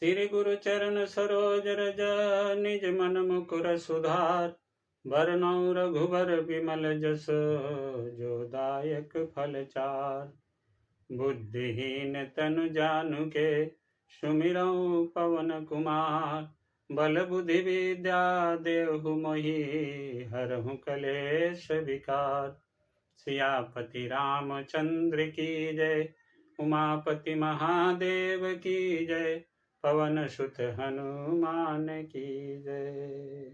श्री गुरु चरण सरोज रज निज मन मुकुर सुधार। बरनौ रघुबर विमल जस जो दायक फल चार। बुद्धिहीन तनु जानुके सुमिरौ पवन कुमार। बल बुद्धि विद्या देहु मोहि हरहु कलेश विकार। सियापति रामचंद्र की जय, उमापति महादेव की जय, पवन सुत हनुमान की जय।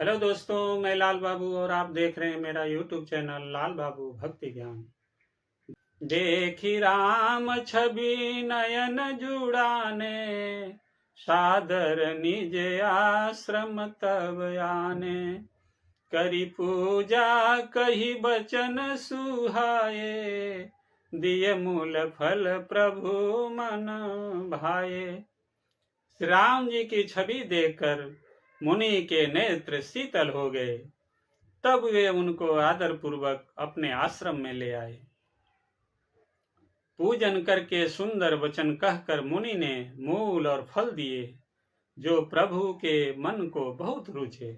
हेलो दोस्तों, मैं लाल बाबू और आप देख रहे हैं मेरा यूट्यूब चैनल लाल बाबू भक्ति ज्ञान। देखी राम छवि नयन जुड़ाने, सादर निज आश्रम तब आने। करी पूजा कही बचन सुहाए, दिए मूल फल प्रभु मन भाए। श्री राम जी की छवि देखकर मुनि के नेत्र शीतल हो गए। तब वे उनको आदर पूर्वक अपने आश्रम में ले आए। पूजन करके सुंदर वचन कहकर मुनि ने मूल और फल दिए, जो प्रभु के मन को बहुत रुचे।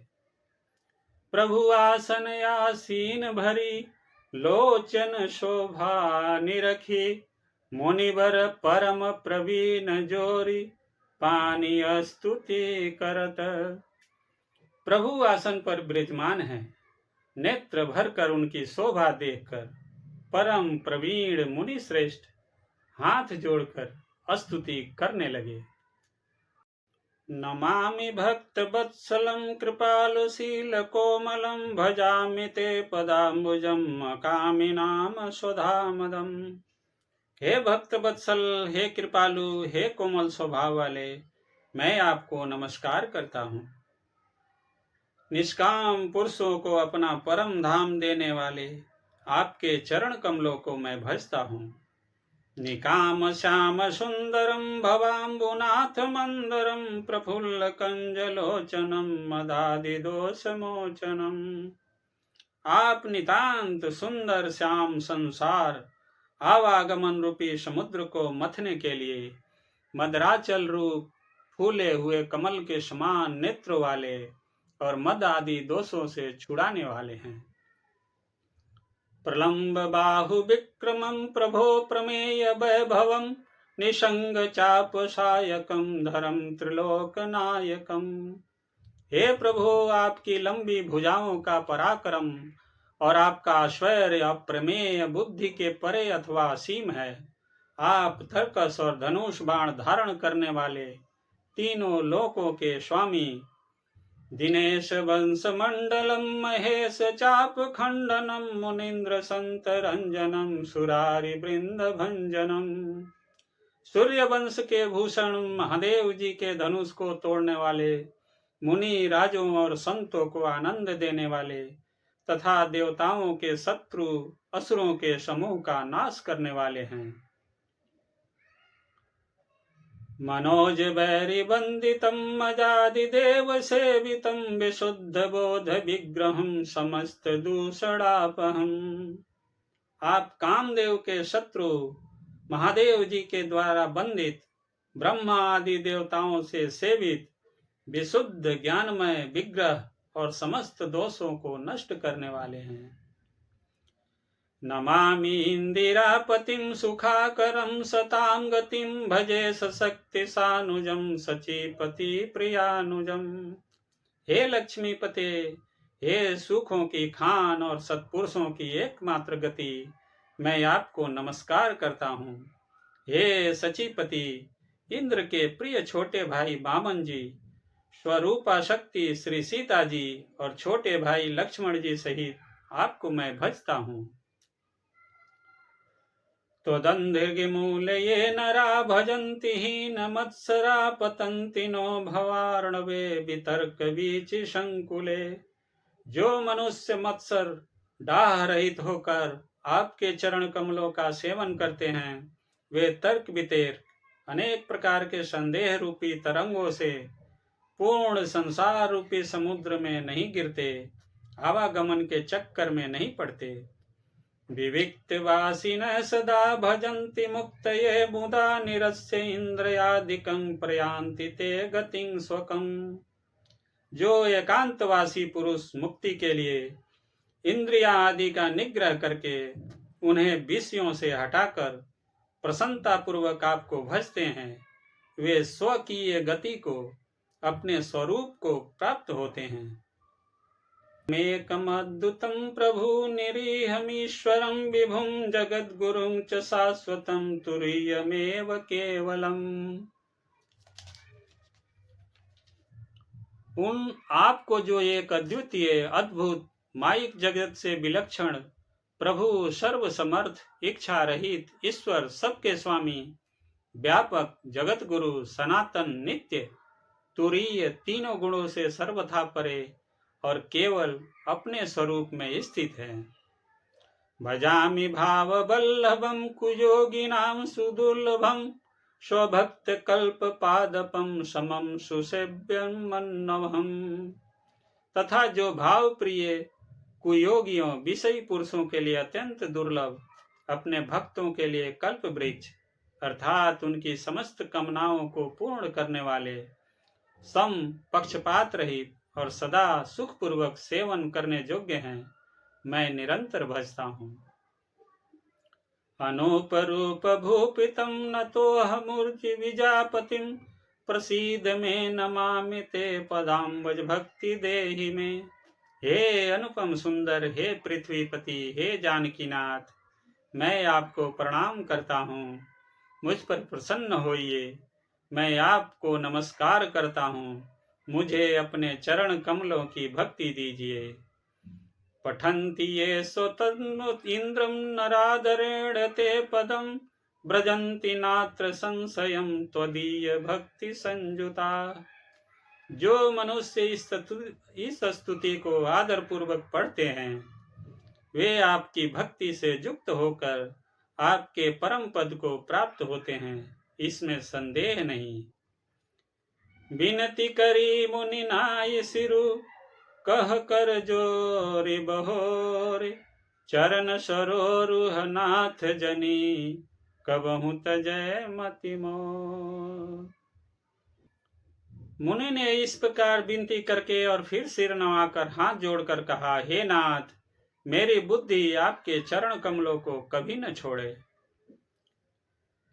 प्रभु आसन आसीन भरी, लोचन शोभा निरखी। मुनिवर परम प्रवीण जोरी, पानी स्तुति करत। प्रभु आसन पर विराजमान है। नेत्र भरकर उनकी शोभा देखकर परम प्रवीण मुनि श्रेष्ठ हाथ जोड़कर स्तुति करने लगे। नमामि भक्त वत्सलं कृपालुशील कोमलं, भजामि ते पदाम्बुजं कामिनाम स्वधामदम। हे भक्त वत्सल, हे कृपालु, हे कोमल स्वभाव वाले, मैं आपको नमस्कार करता हूँ। निष्काम पुरुषों को अपना परम धाम देने वाले आपके चरण कमलों को मैं भजता हूँ। निकाम श्याम सुंदरम भवाम्बुनाथ मंदरम, प्रफुल्ल कंजलोचनम मदादि दोष मोचनम। आप नितांत सुंदर श्याम संसार आवागमन रूपी समुद्र को मथने के लिए मदराचल रूप फूले हुए कमल के समान नेत्र वाले और मद आदि दोषों से छुड़ाने वाले हैं। प्रलंब बाहु विक्रमं प्रभो प्रमेय वैभवं, निसंग चाप सायकं धरम त्रिलोक नायकम। हे प्रभु, आपकी लंबी भुजाओं का पराक्रम और आपका ऐश्वर्य अप्रमेय बुद्धि के परे अथवा असीम है। आप तर्कस और धनुष बाण धारण करने वाले तीनों लोकों के स्वामी, दिनेश वंश मंडलम महेश चाप खंडनम, मुनीन्द्र संत रंजनम सुरारि वृंद भंजनम। सूर्य वंश के भूषण महादेव जी के धनुष को तोड़ने वाले, मुनि राजों और संतों को आनंद देने वाले तथा देवताओं के शत्रु असुरों के समूह का नाश करने वाले हैं। मनोज बैरि वंदितं मजादिदेव सेवितं, विशुद्ध बोध विग्रहं समस्त दूषणापहं। आप कामदेव के शत्रु महादेव जी के द्वारा वंदित, ब्रह्मा आदि देवताओं से सेवित, विशुद्ध ज्ञानमय विग्रह और समस्त दोषों को नष्ट करने वाले हैं। नमामि इंदिरापतिं सुखाकरं सतां गतिं, भजे सशक्ति सानुजं सचीपति प्रियानुजं। हे लक्ष्मीपते, हे सुखों की खान और सत्पुरुषों की एकमात्र गति, मैं आपको नमस्कार करता हूँ। हे सचीपति, इंद्र के प्रिय छोटे भाई वामन जी, स्वरूपा शक्ति श्री सीता जी और छोटे भाई लक्ष्मण जी सहित आपको मैं भजता हूँ। त्वदन्धृगिमूलये नरा भजन्ति हीन मत्सरा, पतन्ति नो भवार्णवे वितर्क बीचि संकुले। जो मनुष्य मत्सर डाह रहित होकर आपके चरण कमलों का सेवन करते हैं, वे तर्क वितर्क अनेक प्रकार के संदेह रूपी तरंगों से पूर्ण संसार रूपी समुद्र में नहीं गिरते, आवागमन के चक्कर में नहीं पड़ते। विविक्तवासिनः सदा भजन्ति मुक्तये मुदा निरस्य इंद्रियादिकं प्रयान्ति ते गतिं स्वकम्। जो एकांतवासी पुरुष मुक्ति के लिए इंद्रिया आदि का निग्रह करके उन्हें विषयों से हटाकर प्रसन्नता पूर्वक आपको भजते हैं, वे स्वकीय गति को, अपने स्वरूप को प्राप्त होते हैं। मेकमद्भुतं प्रभु निरीहमीश्वरं विभुं जगद्गुरुं च शाश्वतं तुरीयमेव केवलम्। उन आपको जो एक अद्वितीय अद्भुत माइक जगत से विलक्षण प्रभु, सर्व समर्थ, इच्छा रहित ईश्वर, सबके स्वामी, व्यापक, जगत गुरु, सनातन, नित्य, तुरीय, तीनों गुणों से सर्वथा परे और केवल अपने स्वरूप में स्थित है। भजामि भाव बल्लभम कुयोगिनाम सुदुर्लभम स्वभक्त कल्प पादपम समम सुसेव्यम मन्नवहम। तथा जो भाव प्रिय कुयोगियों, विषयी पुरुषों के लिए अत्यंत दुर्लभ, अपने भक्तों के लिए कल्प वृक्ष अर्थात उनकी समस्त कामनाओं को पूर्ण करने वाले, सम, पक्षपात रहित और सदा सुख पूर्वक सेवन करने योग्य हैं, मैं निरंतर भजता हूँ। अनूपरूप भूपितं नतोऽहमूर्ति विजापतिं प्रसीद मे नमामि ते पदाम्बज भक्ति देहि मे। हे अनुपम सुंदर, हे पृथ्वीपति, हे जानकीनाथ, मैं आपको प्रणाम करता हूँ, मुझ पर प्रसन्न होइए। मैं आपको नमस्कार करता हूँ, मुझे अपने चरण कमलों की भक्ति दीजिए। पठन्ति ये स्वतन्नुत इंद्रम नरादरेण ते पदम ब्रजन्ति नात्र संशयम त्वदीय भक्ति संयुता। जो मनुष्य इस स्तुति को आदर पूर्वक पढ़ते हैं, वे आपकी भक्ति से युक्त होकर आपके परम पद को प्राप्त होते हैं, इसमें संदेह नहीं। विनती करी मुनि नाय सिरु कह कर जोरि बहोरे चरण सरोरुह नाथ जनी कबहु तजय मति मोर। मुनि ने इस प्रकार विनती करके और फिर सिर नवाकर हाथ जोड़कर कहा, हे नाथ, मेरी बुद्धि आपके चरण कमलों को कभी न छोड़े।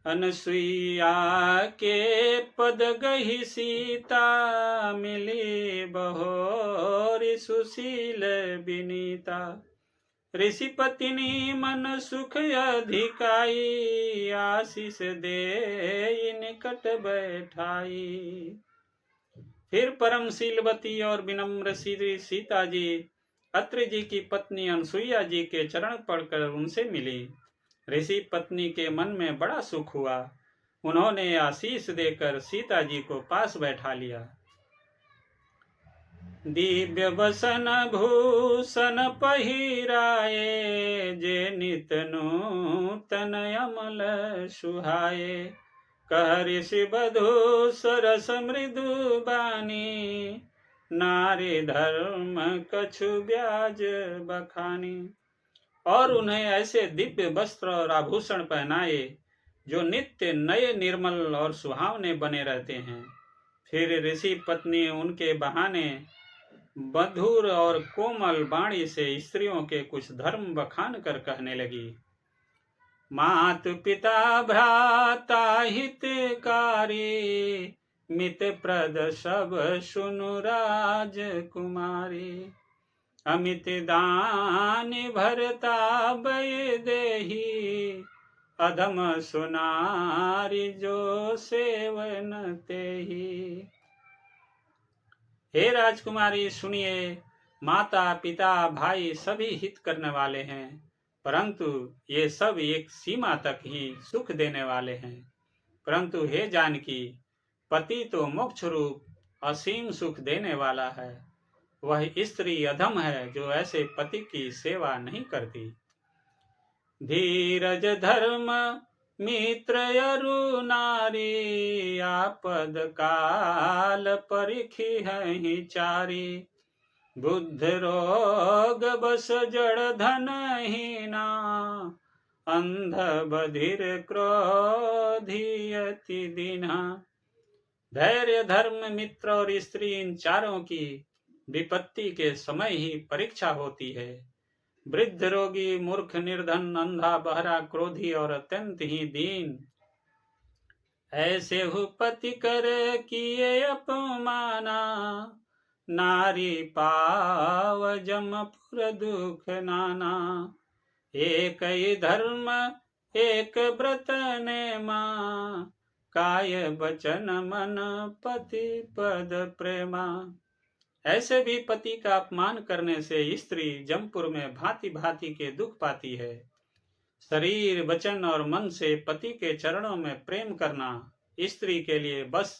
अनसुईया के पद गही सीता मिली बहोरी सुशील विनीता। ऋषि पत्नी मन सुख अधिकाई आशीष दे निकट बैठाई। फिर परम शीलवती और विनम्र श्री सीता जी अत्रि जी की पत्नी अनसुईया जी के चरण पड़कर उनसे मिली। ऋषि पत्नी के मन में बड़ा सुख हुआ। उन्होंने आशीष देकर सीता जी को पास बैठा लिया। दिव्य बसन भूषण पहिराए जे नित नूतन अमल सुहाए। कह ऋषि बधू सरस मृदु बानी नारी धर्म कछु ब्याज बखानी। और उन्हें ऐसे दिव्य वस्त्र और आभूषण पहनाए जो नित्य नए, निर्मल और सुहावने बने रहते हैं। फिर ऋषि पत्नी उनके बहाने मधुर और कोमल वाणी से स्त्रियों के कुछ धर्म बखान कर कहने लगी। मात पिता भ्राता हितकारी मित प्रद सब सुनु राजकुमारी। अमित दान भरता बय देही अधम सुनारी जो सेवन तेही। हे राजकुमारी सुनिए, माता पिता भाई सभी हित करने वाले हैं, परंतु ये सब एक सीमा तक ही सुख देने वाले हैं। परंतु हे जानकी, पति तो मोक्ष रूप असीम सुख देने वाला है। वह स्त्री अधम है जो ऐसे पति की सेवा नहीं करती। धीरज धर्म मित्र अरु नारी आपद काल परिखी है चारी। बुद्ध रोग बस जड़ धन हीना, अंध बधिर क्रोधी अति दीना। धैर्य, धर्म, मित्र और स्त्री, इन चारों की विपत्ति के समय ही परीक्षा होती है। वृद्ध, रोगी, मूर्ख, निर्धन, अंधा, बहरा, क्रोधी और अत्यंत ही दीन, ऐसे हु पति कर किए अपमाना, नारी पाव जमपुर दुख नाना। एक ही धर्म एक व्रत नेमा, काय वचन मन पति पद प्रेमा। ऐसे भी पति का अपमान करने से स्त्री जमपुर में भांति भांति के दुख पाती है। शरीर, वचन और मन से पति के चरणों में प्रेम करना स्त्री के लिए बस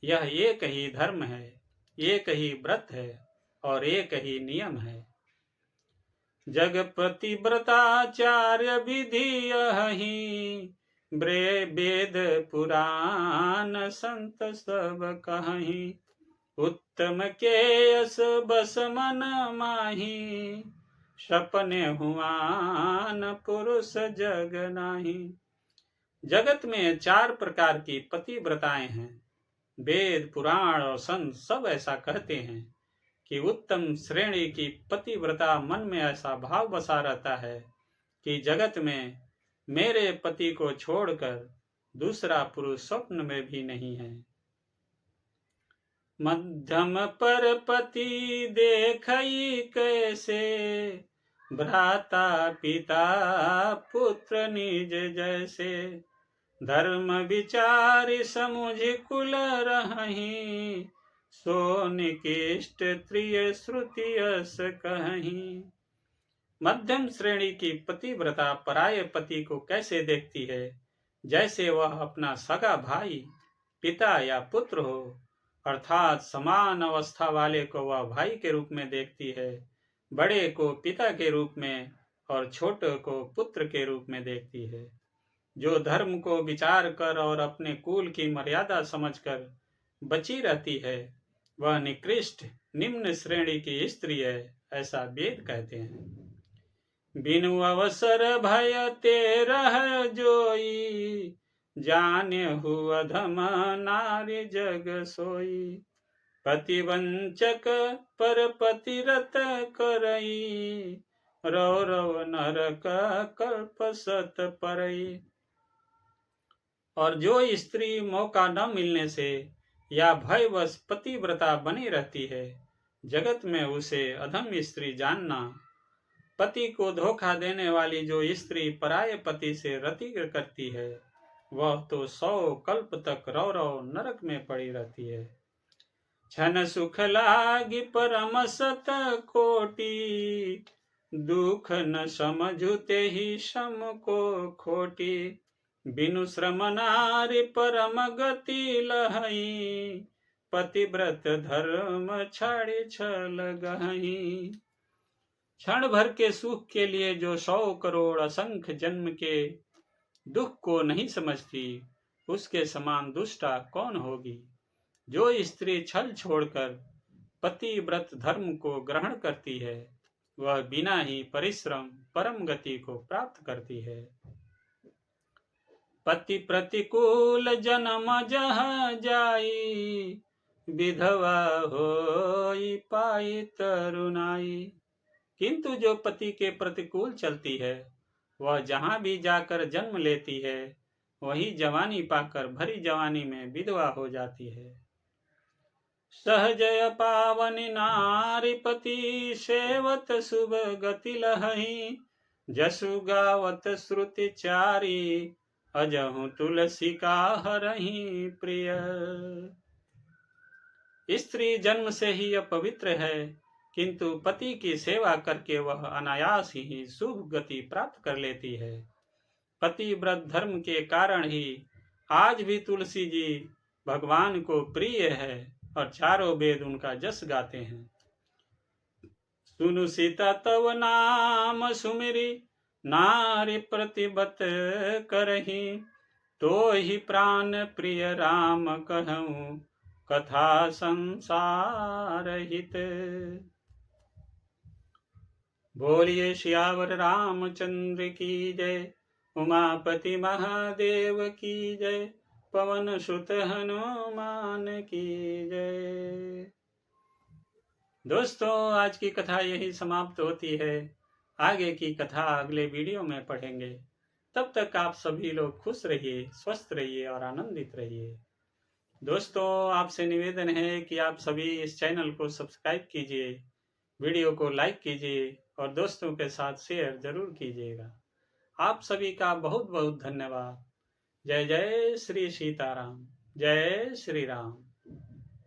यह एक ही धर्म है, एक ही व्रत है और एक ही नियम है। जगपति व्रताचार्य विधि यही, वेद पुराण संत सब कहीं। उत्तम के यस बस मन माही, सपने हुआन पुरुष जग नाही। जगत में 4 प्रकार की पतिव्रताएं हैं। वेद, पुराण और संत सब ऐसा कहते हैं कि उत्तम श्रेणी की पतिव्रता मन में ऐसा भाव बसा रहता है कि जगत में मेरे पति को छोड़कर दूसरा पुरुष स्वप्न में भी नहीं है। मध्यम पर पति देखई कैसे, भ्राता पिता पुत्र निज जैसे। धर्म विचार समुझ कुल रहहीं, सो निकृष्ट त्रिय श्रुति यस कहीं। मध्यम श्रेणी की पतिव्रता पराये पति को कैसे देखती है, जैसे वह अपना सगा भाई, पिता या पुत्र हो, अर्थात समान अवस्था वाले को वह भाई के रूप में देखती है, बड़े को पिता के रूप में और छोटे को पुत्र के रूप में देखती है। जो धर्म को विचार कर और अपने कुल की मर्यादा समझकर बची रहती है, वह निकृष्ट निम्न श्रेणी की स्त्री है, ऐसा वेद कहते हैं। बिनु अवसर भय ते रह जोई, जाने हुआ अधम नारी जग सोई। पतिवंचक पर पतिरत करई, रव रव नरक कल्प सत परई। और जो स्त्री मौका न मिलने से या भयवश पतिव्रता बनी रहती है, जगत में उसे अधम स्त्री जानना। पति को धोखा देने वाली जो स्त्री पराये पति से रति करती है, वह तो 100 कल्प तक रौ रौ नरक में पड़ी रहती है। छन सुख लागी परम सत कोटि, दुख न समझुते ही सम को खोटी। बिनु श्रम नारी परम गति लहई, पतिव्रत धर्म छाड़ी छल गहई। क्षण भर के सुख के लिए जो 100 करोड़ असंख्य जन्म के दुख को नहीं समझती, उसके समान दुष्टा कौन होगी। जो स्त्री छल छोड़कर पतिव्रत धर्म को ग्रहण करती है, वह बिना ही परिश्रम परम गति को प्राप्त करती है। पति प्रतिकूल जन्म जहाँ जाई, विधवा होई पाई तरुणाई। किंतु जो पति के प्रतिकूल चलती है, वह जहाँ भी जाकर जन्म लेती है, वही जवानी पाकर भरी जवानी में विधवा हो जाती है। सहजय पावनी नारी पति सेवत शुभ गति लहई, जसु गावत श्रुति चारी, अजहु तुलसी का हरहि प्रिय। स्त्री जन्म से ही अपवित्र है, किंतु पति की सेवा करके वह अनायास ही शुभ गति प्राप्त कर लेती है। पतिव्रत धर्म के कारण ही आज भी तुलसी जी भगवान को प्रिय है और चारों वेद उनका जस गाते हैं। सुनु सीता तव नाम सुमिरी, नारी प्रतिबत करही, तो ही प्राण प्रिय राम कहूँ, कथा संसार हित। बोलिए सियावर रामचंद्र की जय, उमापति महादेव की जय, पवन सुत हनुमान की जय। दोस्तों, आज की कथा यही समाप्त होती है। आगे की कथा अगले वीडियो में पढ़ेंगे। तब तक आप सभी लोग खुश रहिए, स्वस्थ रहिए और आनंदित रहिए। दोस्तों, आपसे निवेदन है कि आप सभी इस चैनल को सब्सक्राइब कीजिए, वीडियो को लाइक कीजिए और दोस्तों के साथ शेयर जरूर कीजिएगा। आप सभी का बहुत बहुत धन्यवाद। जय जय श्री सीताराम, जय श्री राम।